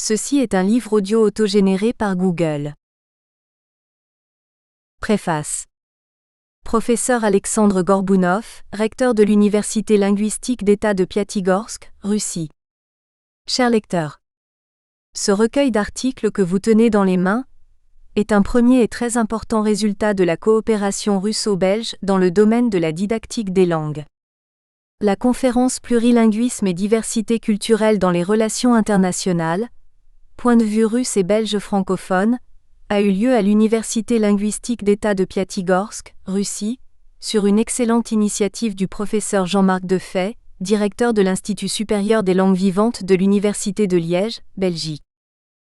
Ceci est un livre audio autogénéré par Google. Préface. Professeur Alexandre Gorbounov, recteur de l'Université linguistique d'État de Piatigorsk, Russie. Cher lecteur, ce recueil d'articles que vous tenez dans les mains est un premier et très important résultat de la coopération russo-belge dans le domaine de la didactique des langues. La conférence Plurilinguisme et diversité culturelle dans les relations internationales, point de vue russe et belge francophone, a eu lieu à l'Université linguistique d'État de Piatigorsk, Russie, sur une excellente initiative du professeur Jean-Marc Defay, directeur de l'Institut supérieur des langues vivantes de l'Université de Liège, Belgique.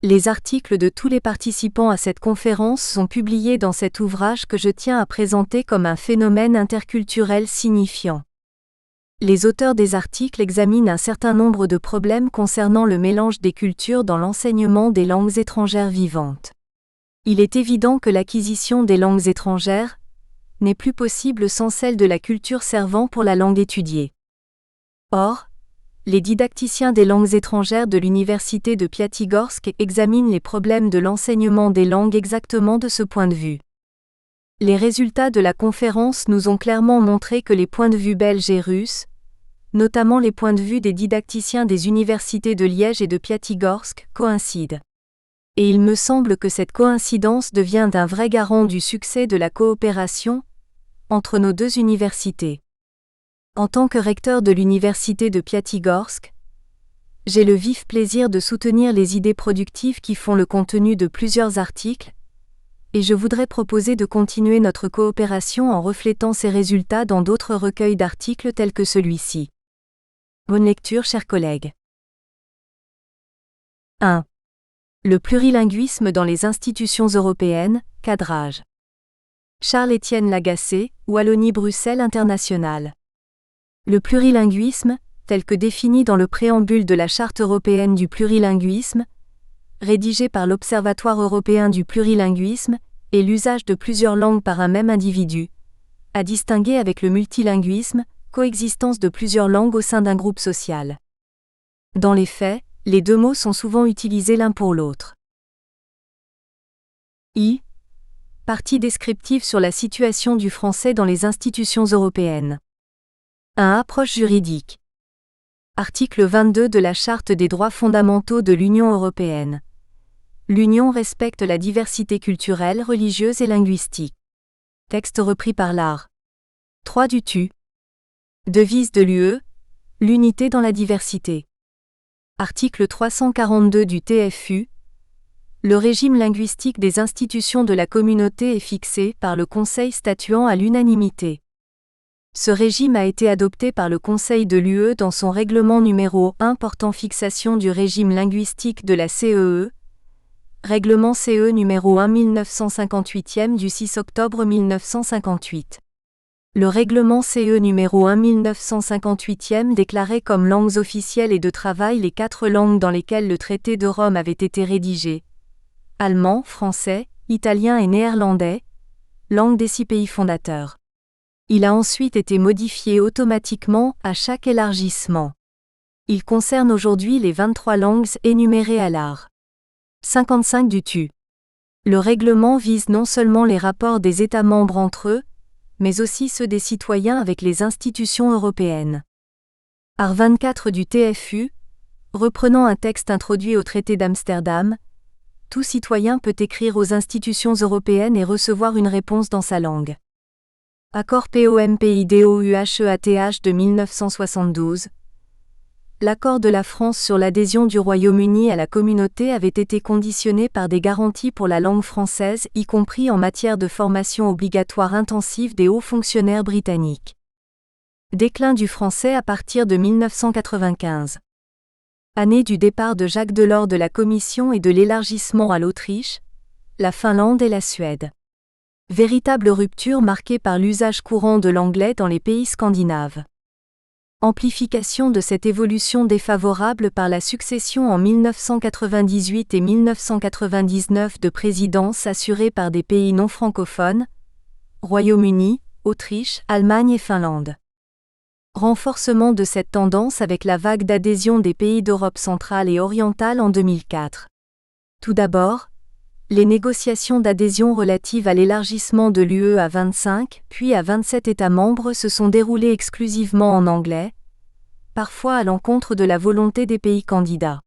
Les articles de tous les participants à cette conférence sont publiés dans cet ouvrage que je tiens à présenter comme un phénomène interculturel signifiant. Les auteurs des articles examinent un certain nombre de problèmes concernant le mélange des cultures dans l'enseignement des langues étrangères vivantes. Il est évident que l'acquisition des langues étrangères n'est plus possible sans celle de la culture servant pour la langue étudiée. Or, les didacticiens des langues étrangères de l'Université de Piatigorsk examinent les problèmes de l'enseignement des langues exactement de ce point de vue. Les résultats de la conférence nous ont clairement montré que les points de vue belges et russes, notamment les points de vue des didacticiens des universités de Liège et de Piatigorsk, coïncident. Et il me semble que cette coïncidence devient un vrai garant du succès de la coopération entre nos deux universités. En tant que recteur de l'université de Piatigorsk, j'ai le vif plaisir de soutenir les idées productives qui font le contenu de plusieurs articles, et je voudrais proposer de continuer notre coopération en reflétant ces résultats dans d'autres recueils d'articles tels que celui-ci. Bonne lecture, chers collègues. 1. Le plurilinguisme dans les institutions européennes, cadrage. Charles-Étienne Lagacé, Wallonie-Bruxelles International. Le plurilinguisme, tel que défini dans le préambule de la Charte européenne du plurilinguisme, rédigé par l'Observatoire européen du plurilinguisme, est l'usage de plusieurs langues par un même individu, à distinguer avec le multilinguisme, coexistence de plusieurs langues au sein d'un groupe social. Dans les faits, les deux mots sont souvent utilisés l'un pour l'autre. I. Partie descriptive sur la situation du français dans les institutions européennes. 1. Approche juridique. Article 22 de la Charte des droits fondamentaux de l'Union européenne. L'Union respecte la diversité culturelle, religieuse et linguistique. Texte repris par l'art. 3 du TU. Devise de l'UE, l'unité dans la diversité. Article 342 du TFU. Le régime linguistique des institutions de la communauté est fixé par le Conseil statuant à l'unanimité. Ce régime a été adopté par le Conseil de l'UE dans son règlement numéro 1 portant fixation du régime linguistique de la CEE, règlement CE numéro 1 1958 du 6 octobre 1958. Le règlement CE numéro 1 1958 déclarait comme langues officielles et de travail les 4 langues dans lesquelles le traité de Rome avait été rédigé: allemand, français, italien et néerlandais, langues des 6 pays fondateurs. Il a ensuite été modifié automatiquement à chaque élargissement. Il concerne aujourd'hui les 23 langues énumérées à l'art. 55 du TU. Le règlement vise non seulement les rapports des États membres entre eux, mais aussi ceux des citoyens avec les institutions européennes. Art 24 du TFU, reprenant un texte introduit au traité d'Amsterdam, tout citoyen peut écrire aux institutions européennes et recevoir une réponse dans sa langue. Accord POMPIDOUHEATH de 1972. L'accord de la France sur l'adhésion du Royaume-Uni à la communauté avait été conditionné par des garanties pour la langue française, y compris en matière de formation obligatoire intensive des hauts fonctionnaires britanniques. Déclin du français à partir de 1995. Année du départ de Jacques Delors de la Commission et de l'élargissement à l'Autriche, la Finlande et la Suède. Véritable rupture marquée par l'usage courant de l'anglais dans les pays scandinaves. Amplification de cette évolution défavorable par la succession en 1998 et 1999 de présidences assurées par des pays non francophones, Royaume-Uni, Autriche, Allemagne et Finlande. Renforcement de cette tendance avec la vague d'adhésion des pays d'Europe centrale et orientale en 2004. Tout d'abord, les négociations d'adhésion relatives à l'élargissement de l'UE à 25, puis à 27 États membres se sont déroulées exclusivement en anglais, parfois à l'encontre de la volonté des pays candidats.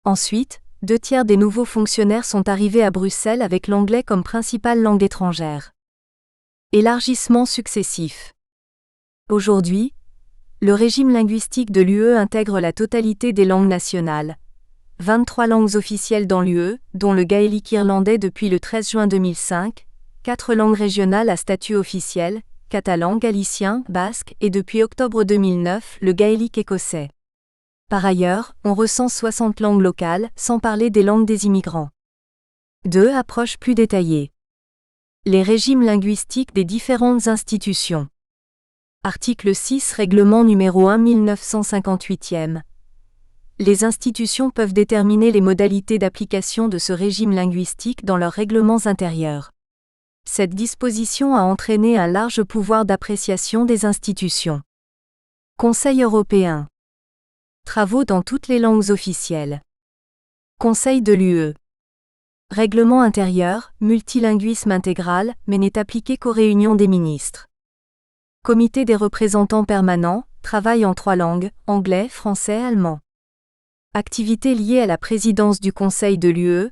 Ensuite, 2/3 des nouveaux fonctionnaires sont arrivés à Bruxelles avec l'anglais comme principale langue étrangère. Élargissement successif. Aujourd'hui, le régime linguistique de l'UE intègre la totalité des langues nationales. 23 langues officielles dans l'UE, dont le gaélique irlandais depuis le 13 juin 2005, 4 langues régionales à statut officiel, catalan, galicien, basque et depuis octobre 2009, le gaélique écossais. Par ailleurs, on recense 60 langues locales, sans parler des langues des immigrants. 2. Approche plus détaillée. Les régimes linguistiques des différentes institutions. Article 6 Règlement numéro 1958e. Les institutions peuvent déterminer les modalités d'application de ce régime linguistique dans leurs règlements intérieurs. Cette disposition a entraîné un large pouvoir d'appréciation des institutions. Conseil européen. Travaux dans toutes les langues officielles. Conseil de l'UE. Règlement intérieur, multilinguisme intégral, mais n'est appliqué qu'aux réunions des ministres. Comité des représentants permanents, travaille en 3 langues, anglais, français, allemand. Activités liées à la présidence du Conseil de l'UE,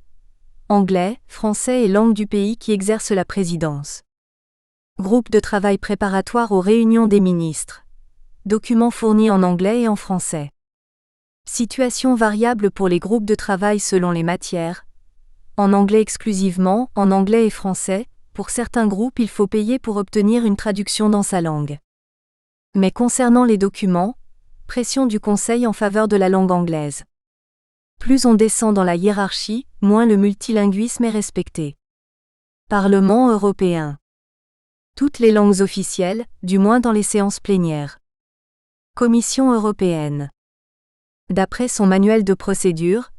anglais, français et langue du pays qui exerce la présidence. Groupe de travail préparatoire aux réunions des ministres. Documents fournis en anglais et en français. Situation variable pour les groupes de travail selon les matières. En anglais exclusivement, en anglais et français, pour certains groupes il faut payer pour obtenir une traduction dans sa langue. Mais concernant les documents, pression du Conseil en faveur de la langue anglaise. Plus on descend dans la hiérarchie, moins le multilinguisme est respecté. Parlement européen. Toutes les langues officielles, du moins dans les séances plénières. Commission européenne. D'après son manuel de procédure,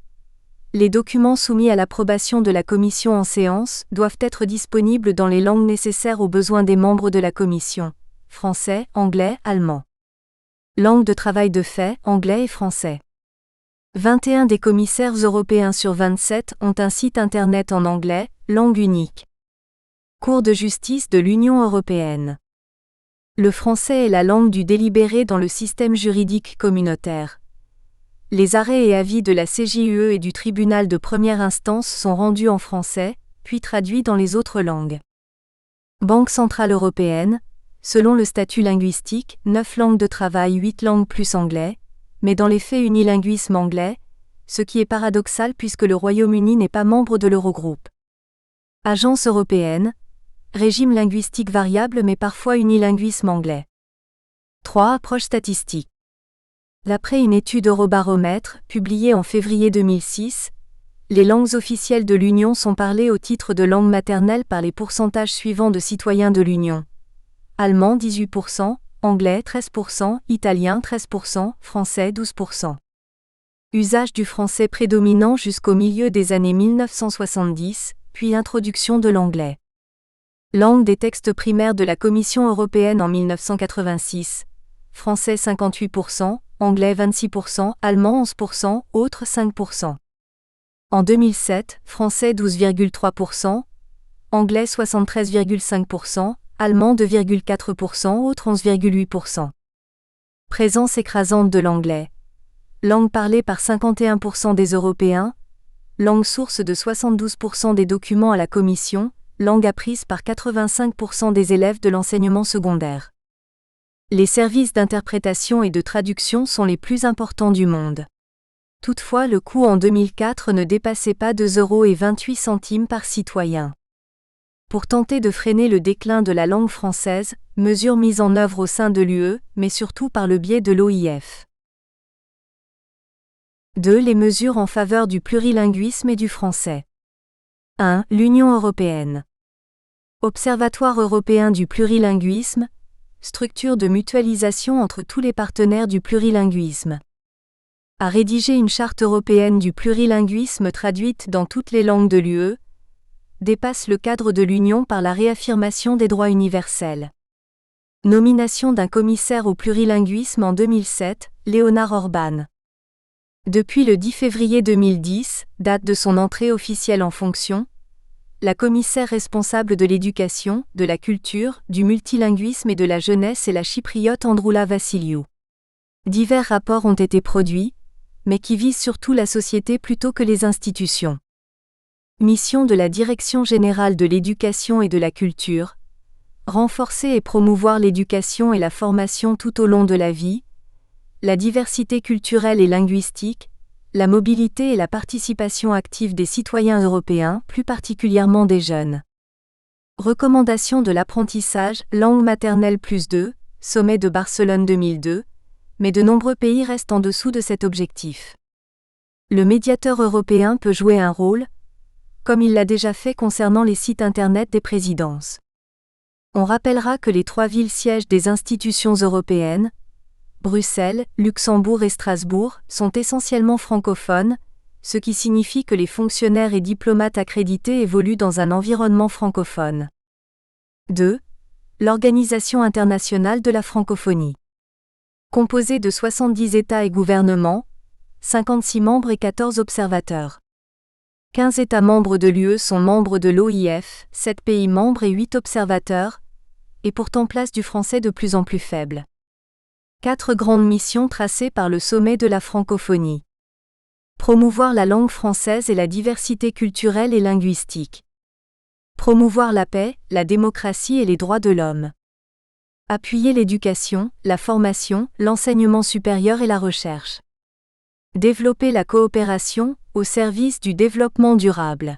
les documents soumis à l'approbation de la Commission en séance doivent être disponibles dans les langues nécessaires aux besoins des membres de la Commission, français, anglais, allemand. Langue de travail de fait, anglais et français. 21 des commissaires européens sur 27 ont un site internet en anglais, langue unique. Cour de justice de l'Union européenne. Le français est la langue du délibéré dans le système juridique communautaire. Les arrêts et avis de la CJUE et du tribunal de première instance sont rendus en français, puis traduits dans les autres langues. Banque centrale européenne, selon le statut linguistique, 9 langues de travail, 8 langues plus anglais, mais dans les faits unilinguisme anglais, ce qui est paradoxal puisque le Royaume-Uni n'est pas membre de l'Eurogroupe. Agence européenne, régime linguistique variable mais parfois unilinguisme anglais. 3. Approche statistique. D'après une étude Eurobaromètre, publiée en février 2006, les langues officielles de l'Union sont parlées au titre de langue maternelle par les pourcentages suivants de citoyens de l'Union. Allemand 18%, anglais 13%, italien 13%, français 12%. Usage du français prédominant jusqu'au milieu des années 1970, puis introduction de l'anglais. Langue des textes primaires de la Commission européenne en 1986. Français 58%, anglais 26%, allemand 11%, autres 5%. En 2007, français 12,3%, anglais 73,5%, allemand 2,4%, autres 11,8%. Présence écrasante de l'anglais. Langue parlée par 51% des Européens, langue source de 72% des documents à la Commission, langue apprise par 85% des élèves de l'enseignement secondaire. Les services d'interprétation et de traduction sont les plus importants du monde. Toutefois, le coût en 2004 ne dépassait pas 2,28 € par citoyen. Pour tenter de freiner le déclin de la langue française, mesures mises en œuvre au sein de l'UE, mais surtout par le biais de l'OIF. 2. Les mesures en faveur du plurilinguisme et du français. 1. L'Union européenne. Observatoire européen du plurilinguisme, structure de mutualisation entre tous les partenaires du plurilinguisme. A rédigé une charte européenne du plurilinguisme traduite dans toutes les langues de l'UE, dépasse le cadre de l'Union par la réaffirmation des droits universels. Nomination d'un commissaire au plurilinguisme en 2007, Léonard Orban. Depuis le 10 février 2010, date de son entrée officielle en fonction, la commissaire responsable de l'éducation, de la culture, du multilinguisme et de la jeunesse est la chypriote Androula Vassiliou. Divers rapports ont été produits, mais qui visent surtout la société plutôt que les institutions. Mission de la Direction générale de l'éducation et de la culture: renforcer et promouvoir l'éducation et la formation tout au long de la vie, la diversité culturelle et linguistique, la mobilité et la participation active des citoyens européens, plus particulièrement des jeunes. Recommandation de l'apprentissage, langue maternelle +2, sommet de Barcelone 2002, mais de nombreux pays restent en dessous de cet objectif. Le médiateur européen peut jouer un rôle, comme il l'a déjà fait concernant les sites internet des présidences. On rappellera que les 3 villes sièges des institutions européennes, Bruxelles, Luxembourg et Strasbourg, sont essentiellement francophones, ce qui signifie que les fonctionnaires et diplomates accrédités évoluent dans un environnement francophone. 2. L'Organisation internationale de la francophonie. Composée de 70 États et gouvernements, 56 membres et 14 observateurs. 15 États membres de l'UE sont membres de l'OIF, 7 pays membres et 8 observateurs, et pourtant place du français de plus en plus faible. 4 grandes missions tracées par le sommet de la francophonie. Promouvoir la langue française et la diversité culturelle et linguistique. Promouvoir la paix, la démocratie et les droits de l'homme. Appuyer l'éducation, la formation, l'enseignement supérieur et la recherche. Développer la coopération, au service du développement durable.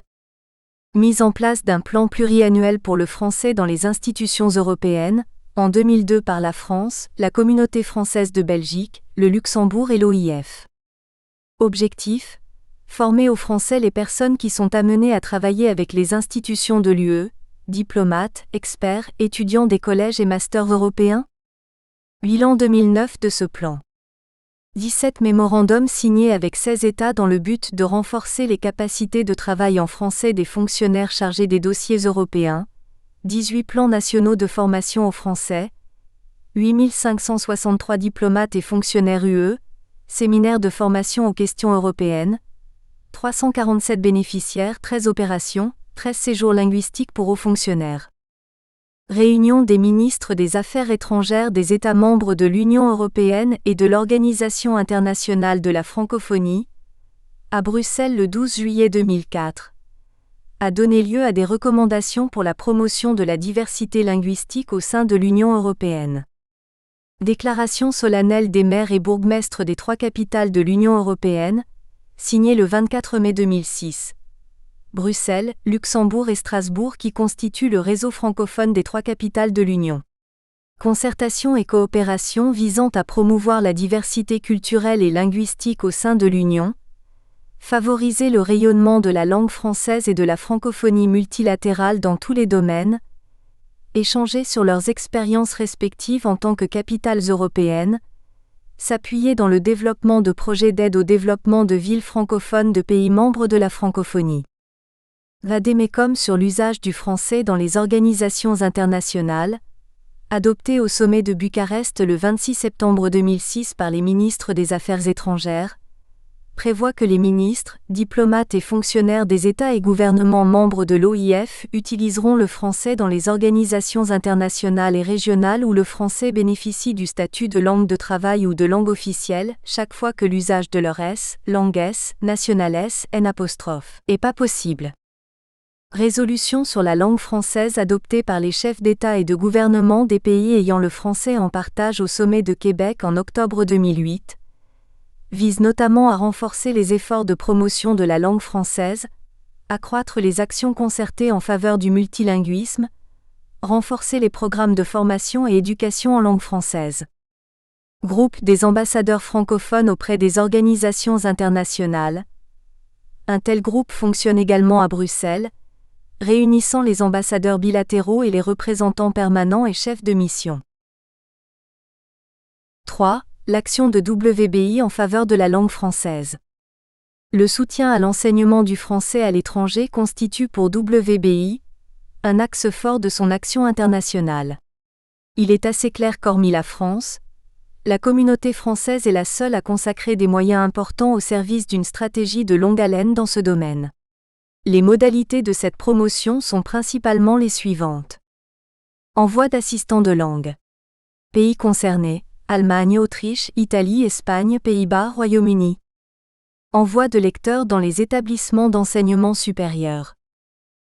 Mise en place d'un plan pluriannuel pour le français dans les institutions européennes, en 2002 par la France, la Communauté française de Belgique, le Luxembourg et l'OIF. Objectif: former au français les personnes qui sont amenées à travailler avec les institutions de l'UE, diplomates, experts, étudiants des collèges et masters européens. Bilan 2009 de ce plan. 17 mémorandums signés avec 16 États dans le but de renforcer les capacités de travail en français des fonctionnaires chargés des dossiers européens, 18 plans nationaux de formation au français, 8563 diplomates et fonctionnaires UE, séminaires de formation aux questions européennes, 347 bénéficiaires, 13 opérations, 13 séjours linguistiques pour hauts fonctionnaires. Réunion des ministres des Affaires étrangères des États membres de l'Union européenne et de l'Organisation internationale de la francophonie, à Bruxelles le 12 juillet 2004. A donné lieu à des recommandations pour la promotion de la diversité linguistique au sein de l'Union européenne. Déclaration solennelle des maires et bourgmestres des 3 capitales de l'Union européenne, signée le 24 mai 2006. Bruxelles, Luxembourg et Strasbourg qui constituent le réseau francophone des 3 capitales de l'Union. Concertation et coopération visant à promouvoir la diversité culturelle et linguistique au sein de l'Union. Favoriser le rayonnement de la langue française et de la francophonie multilatérale dans tous les domaines. Échanger sur leurs expériences respectives en tant que capitales européennes. S'appuyer dans le développement de projets d'aide au développement de villes francophones de pays membres de la francophonie. Vadémécum sur l'usage du français dans les organisations internationales. Adopté au sommet de Bucarest le 26 septembre 2006 par les ministres des Affaires étrangères. Prévoit que les ministres, diplomates et fonctionnaires des États et gouvernements membres de l'OIF utiliseront le français dans les organisations internationales et régionales où le français bénéficie du statut de langue de travail ou de langue officielle, chaque fois que l'usage de leur langue nationale n' est pas possible. Résolution sur la langue française adoptée par les chefs d'État et de gouvernement des pays ayant le français en partage au sommet de Québec en octobre 2008. Vise notamment à renforcer les efforts de promotion de la langue française, accroître les actions concertées en faveur du multilinguisme, renforcer les programmes de formation et éducation en langue française. Groupe des ambassadeurs francophones auprès des organisations internationales. Un tel groupe fonctionne également à Bruxelles, réunissant les ambassadeurs bilatéraux et les représentants permanents et chefs de mission. 3. L'action de WBI en faveur de la langue française. Le soutien à l'enseignement du français à l'étranger constitue pour WBI un axe fort de son action internationale. Il est assez clair qu'hormis la France, la communauté française est la seule à consacrer des moyens importants au service d'une stratégie de longue haleine dans ce domaine. Les modalités de cette promotion sont principalement les suivantes. Envoi d'assistants de langue. Pays concernés: Allemagne, Autriche, Italie, Espagne, Pays-Bas, Royaume-Uni. Envoi de lecteurs dans les établissements d'enseignement supérieur.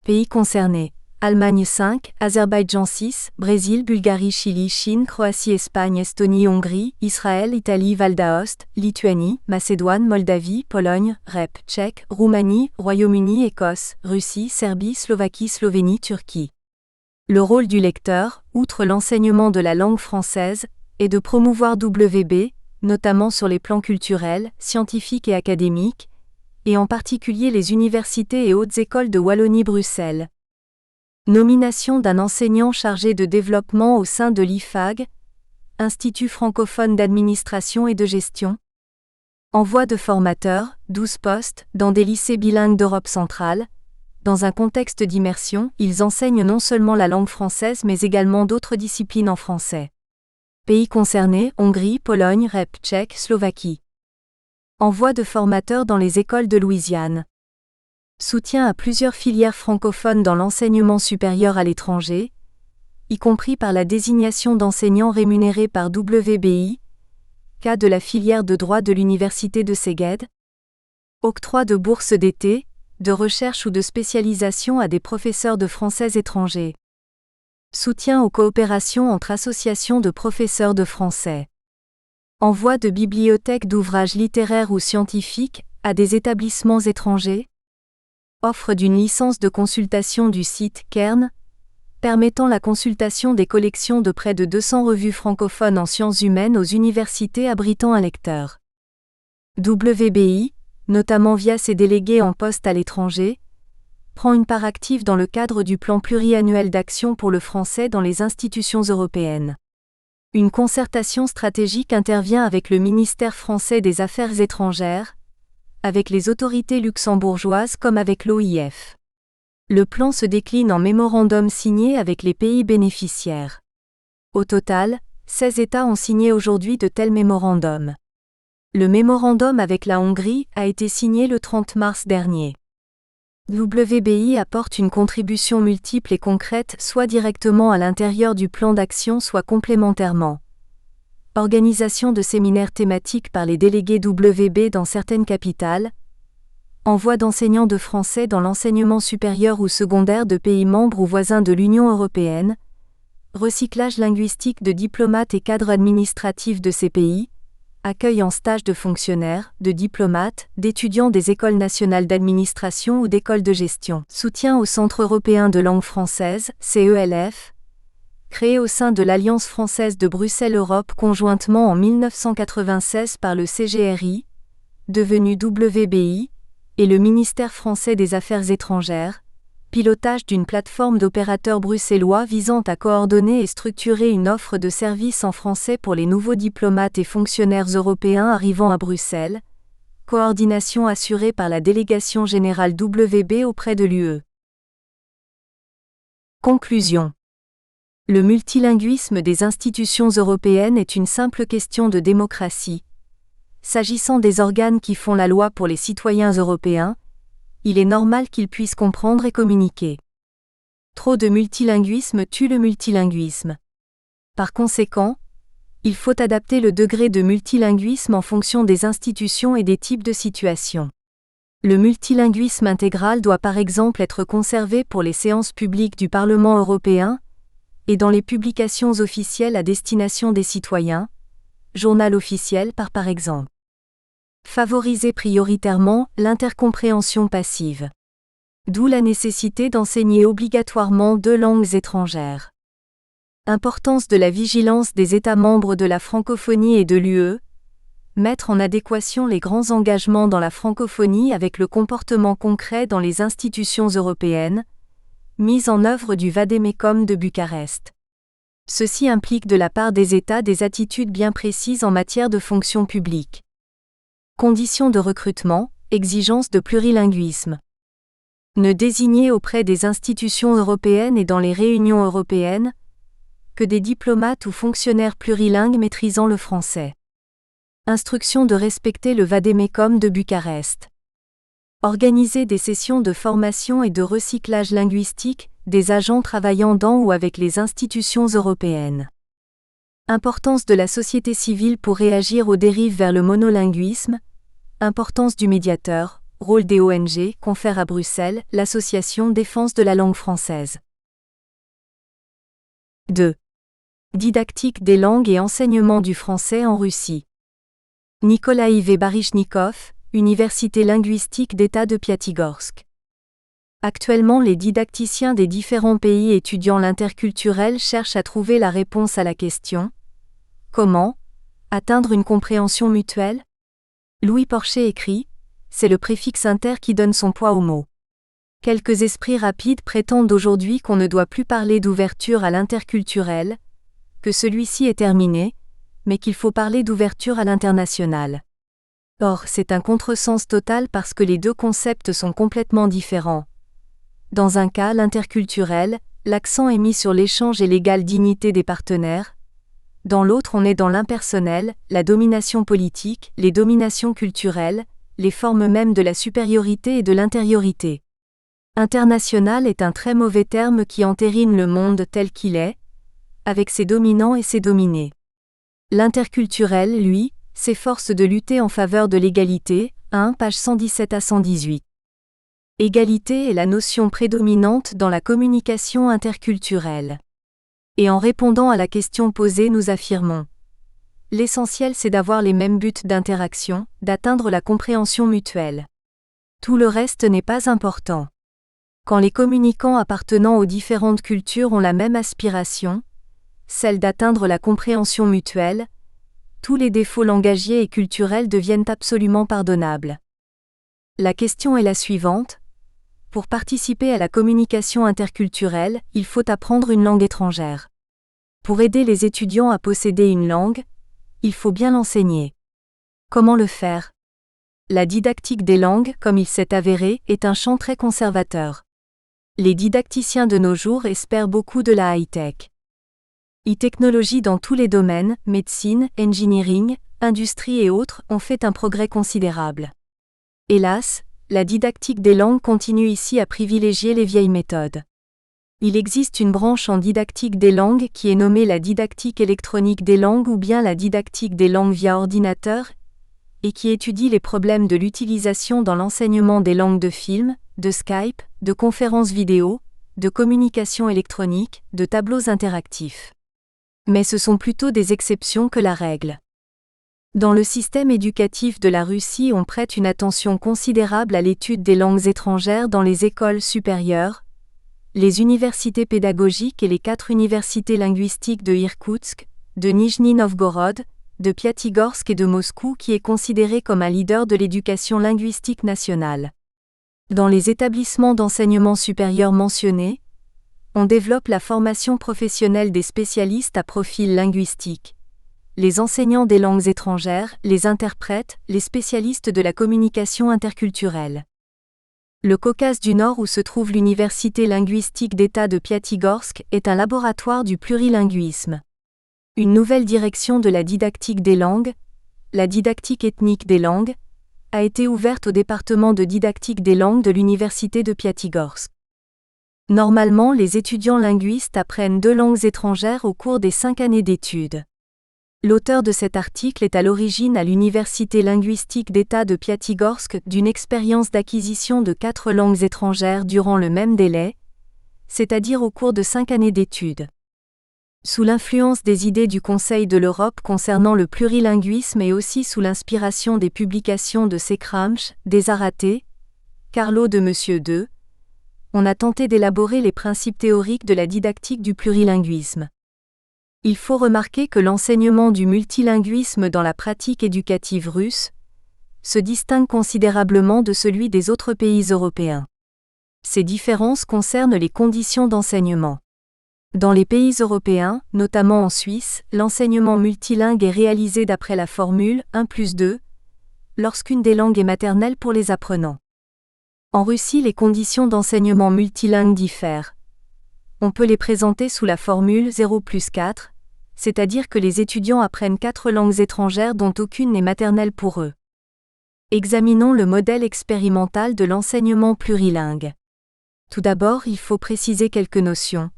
Pays concernés: Allemagne 5, Azerbaïdjan 6, Brésil, Bulgarie, Chili, Chine, Croatie, Espagne, Estonie, Hongrie, Israël, Italie, Val d'Aoste, Lituanie, Macédoine, Moldavie, Pologne, REP, Tchèque, Roumanie, Royaume-Uni, Écosse, Russie, Serbie, Slovaquie, Slovénie, Turquie. Le rôle du lecteur, outre l'enseignement de la langue française, est de promouvoir WB, notamment sur les plans culturels, scientifiques et académiques, et en particulier les universités et hautes écoles de Wallonie-Bruxelles. Nomination d'un enseignant chargé de développement au sein de l'IFAG, Institut francophone d'administration et de gestion. Envoi de formateurs, 12 postes, dans des lycées bilingues d'Europe centrale. Dans un contexte d'immersion, ils enseignent non seulement la langue française mais également d'autres disciplines en français. Pays concernés: Hongrie, Pologne, REP, Tchèque, Slovaquie. Envoi de formateurs dans les écoles de Louisiane. Soutien à plusieurs filières francophones dans l'enseignement supérieur à l'étranger, y compris par la désignation d'enseignants rémunérés par WBI, cas de la filière de droit de l'Université de Szeged. Octroi de bourses d'été, de recherche ou de spécialisation à des professeurs de français étrangers. Soutien aux coopérations entre associations de professeurs de français. Envoi de bibliothèques d'ouvrages littéraires ou scientifiques à des établissements étrangers. Offre d'une licence de consultation du site Cairn, permettant la consultation des collections de près de 200 revues francophones en sciences humaines aux universités abritant un lecteur. WBI, notamment via ses délégués en poste à l'étranger, prend une part active dans le cadre du plan pluriannuel d'action pour le français dans les institutions européennes. Une concertation stratégique intervient avec le ministère français des Affaires étrangères, avec les autorités luxembourgeoises comme avec l'OIF. Le plan se décline en mémorandums signés avec les pays bénéficiaires. Au total, 16 États ont signé aujourd'hui de tels mémorandums. Le mémorandum avec la Hongrie a été signé le 30 mars dernier. WBI apporte une contribution multiple et concrète, soit directement à l'intérieur du plan d'action, soit complémentairement. Organisation de séminaires thématiques par les délégués WB dans certaines capitales. Envoi d'enseignants de français dans l'enseignement supérieur ou secondaire de pays membres ou voisins de l'Union européenne. Recyclage linguistique de diplomates et cadres administratifs de ces pays. Accueil en stage de fonctionnaires, de diplomates, d'étudiants des écoles nationales d'administration ou d'écoles de gestion. Soutien au Centre européen de langue française, CELF. Créé au sein de l'Alliance française de Bruxelles-Europe conjointement en 1996 par le CGRI, devenu WBI, et le ministère français des Affaires étrangères, pilotage d'une plateforme d'opérateurs bruxellois visant à coordonner et structurer une offre de services en français pour les nouveaux diplomates et fonctionnaires européens arrivant à Bruxelles, coordination assurée par la délégation générale WB auprès de l'UE. Conclusion. Le multilinguisme des institutions européennes est une simple question de démocratie. S'agissant des organes qui font la loi pour les citoyens européens, il est normal qu'ils puissent comprendre et communiquer. Trop de multilinguisme tue le multilinguisme. Par conséquent, il faut adapter le degré de multilinguisme en fonction des institutions et des types de situations. Le multilinguisme intégral doit par exemple être conservé pour les séances publiques du Parlement européen et dans les publications officielles à destination des citoyens, journal officiel par exemple. Favoriser prioritairement l'intercompréhension passive. D'où la nécessité d'enseigner obligatoirement 2 langues étrangères. Importance de la vigilance des États membres de la francophonie et de l'UE. Mettre en adéquation les grands engagements dans la francophonie avec le comportement concret dans les institutions européennes. Mise en œuvre du Vademecum de Bucarest. Ceci implique de la part des États des attitudes bien précises en matière de fonction publique. Conditions de recrutement, exigence de plurilinguisme. Ne désigner auprès des institutions européennes et dans les réunions européennes que des diplomates ou fonctionnaires plurilingues maîtrisant le français. Instruction de respecter le vade-mecum de Bucarest. Organiser des sessions de formation et de recyclage linguistique des agents travaillant dans ou avec les institutions européennes. Importance de la société civile pour réagir aux dérives vers le monolinguisme. Importance du médiateur. Rôle des ONG, confère à Bruxelles, l'Association Défense de la langue française. 2. Didactique des langues et enseignement du français en Russie. Nikolaï V. Baryshnikov, Université linguistique d'État de Piatigorsk. Actuellement, les didacticiens des différents pays étudiant l'interculturel cherchent à trouver la réponse à la question « Comment atteindre une compréhension mutuelle ?» Louis Porcher écrit « C'est le préfixe inter qui donne son poids au mot. » Quelques esprits rapides prétendent aujourd'hui qu'on ne doit plus parler d'ouverture à l'interculturel, que celui-ci est terminé, mais qu'il faut parler d'ouverture à l'international. Or, c'est un contresens total parce que les deux concepts sont complètement différents. Dans un cas, l'interculturel, l'accent est mis sur l'échange et l'égale dignité des partenaires. Dans l'autre, on est dans l'impersonnel, la domination politique, les dominations culturelles, les formes mêmes de la supériorité et de l'intériorité. International est un très mauvais terme qui entérine le monde tel qu'il est, avec ses dominants et ses dominés. L'interculturel, lui, s'efforce de lutter en faveur de l'égalité, 1 page 117 à 118. Égalité est la notion prédominante dans la communication interculturelle. Et en répondant à la question posée, nous affirmons: l'essentiel c'est d'avoir les mêmes buts d'interaction, d'atteindre la compréhension mutuelle. Tout le reste n'est pas important. Quand les communicants appartenant aux différentes cultures ont la même aspiration, celle d'atteindre la compréhension mutuelle, tous les défauts langagiers et culturels deviennent absolument pardonnables. La question est la suivante. Pour participer à la communication interculturelle, il faut apprendre une langue étrangère. Pour aider les étudiants à posséder une langue, il faut bien l'enseigner. Comment le faire ? La didactique des langues, comme il s'est avéré, est un champ très conservateur. Les didacticiens de nos jours espèrent beaucoup de la high-tech. E-technologie dans tous les domaines, médecine, engineering, industrie et autres, ont fait un progrès considérable. Hélas, la didactique des langues continue ici à privilégier les vieilles méthodes. Il existe une branche en didactique des langues qui est nommée la didactique électronique des langues ou bien la didactique des langues via ordinateur, et qui étudie les problèmes de l'utilisation dans l'enseignement des langues de film, de Skype, de conférences vidéo, de communication électronique, de tableaux interactifs. Mais ce sont plutôt des exceptions que la règle. Dans le système éducatif de la Russie, on prête une attention considérable à l'étude des langues étrangères dans les écoles supérieures, les universités pédagogiques et les 4 universités linguistiques de Irkoutsk, de Nijni Novgorod, de Piatigorsk et de Moscou qui est considéré comme un leader de l'éducation linguistique nationale. Dans les établissements d'enseignement supérieur mentionnés, on développe la formation professionnelle des spécialistes à profil linguistique, les enseignants des langues étrangères, les interprètes, les spécialistes de la communication interculturelle. Le Caucase du Nord où se trouve l'Université linguistique d'État de Piatigorsk est un laboratoire du plurilinguisme. Une nouvelle direction de la didactique des langues, la didactique ethnique des langues, a été ouverte au département de didactique des langues de l'Université de Piatigorsk. Normalement, les étudiants linguistes apprennent 2 langues étrangères au cours des 5 années d'études. L'auteur de cet article est à l'origine à l'Université linguistique d'État de Piatigorsk d'une expérience d'acquisition de 4 langues étrangères durant le même délai, c'est-à-dire au cours de 5 années d'études. Sous l'influence des idées du Conseil de l'Europe concernant le plurilinguisme et aussi sous l'inspiration des publications de Sekramch, Desaraté, Carlo de Monsieur II, on a tenté d'élaborer les principes théoriques de la didactique du plurilinguisme. Il faut remarquer que l'enseignement du multilinguisme dans la pratique éducative russe se distingue considérablement de celui des autres pays européens. Ces différences concernent les conditions d'enseignement. Dans les pays européens, notamment en Suisse, l'enseignement multilingue est réalisé d'après la formule 1+2, lorsqu'une des langues est maternelle pour les apprenants. En Russie, les conditions d'enseignement multilingue diffèrent. On peut les présenter sous la formule 0+4, c'est-à-dire que les étudiants apprennent 4 langues étrangères dont aucune n'est maternelle pour eux. Examinons le modèle expérimental de l'enseignement plurilingue. Tout d'abord, il faut préciser quelques notions.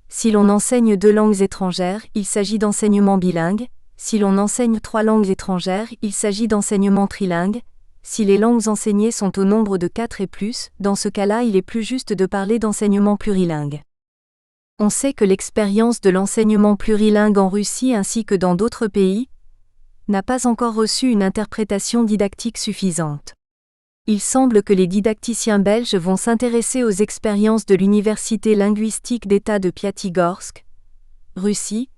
Si l'on enseigne 2 langues étrangères, il s'agit d'enseignement bilingue. Si l'on enseigne 3 langues étrangères, il s'agit d'enseignement trilingue. Si les langues enseignées sont au nombre de 4 et plus, dans ce cas-là, il est plus juste de parler d'enseignement plurilingue. On sait que l'expérience de l'enseignement plurilingue en Russie ainsi que dans d'autres pays n'a pas encore reçu une interprétation didactique suffisante. Il semble que les didacticiens belges vont s'intéresser aux expériences de l'Université linguistique d'État de Piatigorsk, Russie,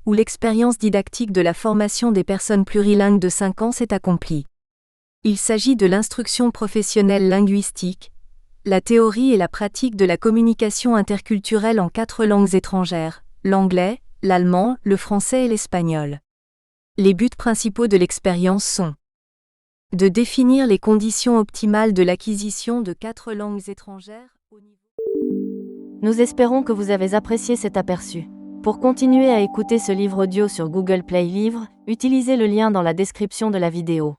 où l'expérience didactique de la formation des personnes plurilingues de 5 ans s'est accomplie. Il s'agit de l'instruction professionnelle linguistique, la théorie et la pratique de la communication interculturelle en 4 langues étrangères, l'anglais, l'allemand, le français et l'espagnol. Les buts principaux de l'expérience sont de définir les conditions optimales de l'acquisition de 4 langues étrangères au niveau... Nous espérons que vous avez apprécié cet aperçu. Pour continuer à écouter ce livre audio sur Google Play Livres, utilisez le lien dans la description de la vidéo.